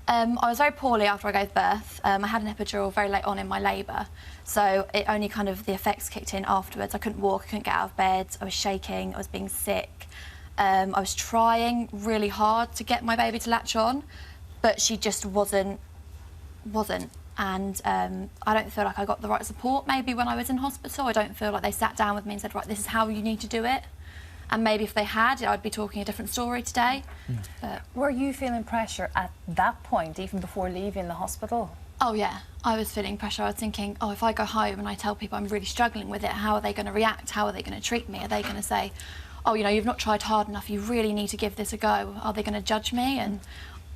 I was very poorly after I gave birth. I had an epidural very late on in my labour, so it only kind of, the effects kicked in afterwards. I couldn't walk, I couldn't get out of bed, I was shaking, I was being sick. I was trying really hard to get my baby to latch on, but she just wasn't. And I don't feel like I got the right support maybe when I was in hospital. I don't feel like they sat down with me and said, right, this is how you need to do it. And maybe if they had, I'd be talking a different story today. But were you feeling pressure at that point, even before leaving the hospital? oh yeah, I was feeling pressure. I was thinking, oh, if I go home and I tell people I'm really struggling with it, how are they going to react? How are they going to treat me? Are they going to say, oh, you know, you've not tried hard enough, you really need to give this a go? Are they going to judge me? And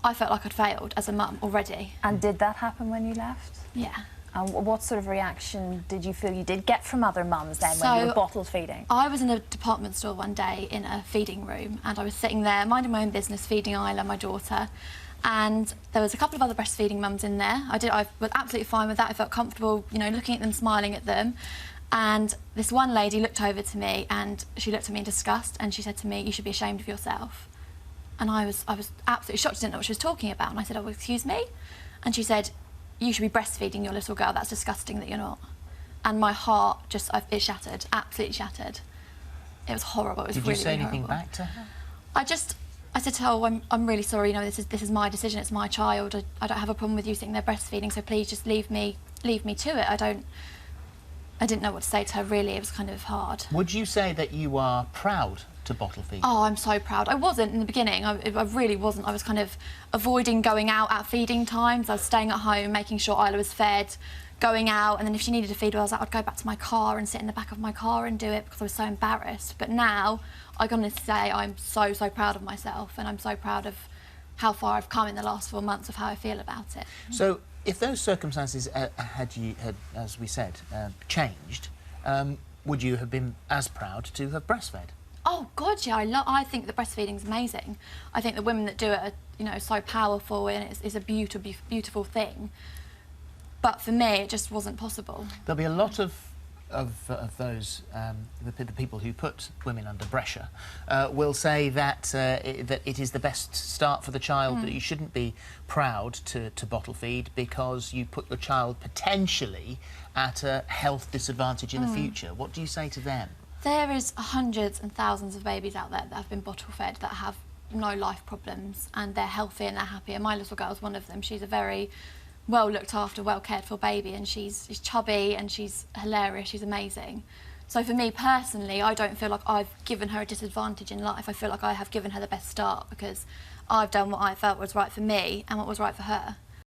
I felt like I'd failed as a mum already. And did that happen when you left? Yeah. And what sort of reaction did you feel you did get from other mums then when you were bottle feeding? I was in a department store one day in a feeding room, and I was sitting there minding my own business, feeding Isla, my daughter, and there was a couple of other breastfeeding mums in there. I was absolutely fine with that. I felt comfortable, you know, looking at them, smiling at them. And this one lady looked over to me, and she looked at me in disgust, and she said to me, "You should be ashamed of yourself." And I was absolutely shocked. I didn't know what she was talking about. And I said, "Oh, excuse me?" And she said, "You should be breastfeeding your little girl. That's disgusting that you're not." And my heart just, it shattered, absolutely shattered. It was horrible. It was Did really, you say really anything horrible. back to her? I said to her, oh, I'm really sorry, you know, this is my decision, it's my child. I don't have a problem with you sitting there breastfeeding, so please just leave me to it. I didn't know what to say to her, really. It was kind of hard. Would you say that you are proud to bottle feed? Oh, I'm so proud. I wasn't in the beginning. I really wasn't. I was kind of avoiding going out at feeding times. I was staying at home, making sure Isla was fed, going out, and then if she needed a feed, I'd go back to my car and sit in the back of my car and do it because I was so embarrassed. But now, I can honestly say I'm so proud of myself, and I'm so proud of how far I've come in the last 4 months of how I feel about it. So, if those circumstances had, as we said, changed, would you have been as proud to have breastfed? Oh God, yeah! I think that breastfeeding's amazing. I think the women that do it are, you know, so powerful, and it's a beautiful thing. But for me, it just wasn't possible. There'll be a lot of those the people who put women under pressure will say that that it is the best start for the child, that you shouldn't be proud to bottle feed because you put your child potentially at a health disadvantage in the future. What do you say to them? There is hundreds and thousands of babies out there that have been bottle fed that have no life problems, and they're healthy and they're happy. And my little girl's one of them. She's a very well looked after, well cared for baby, and she's chubby and she's hilarious. She's amazing. So for me personally, I don't feel like I've given her a disadvantage in life. I feel like I have given her the best start because I've done what I felt was right for me and what was right for her.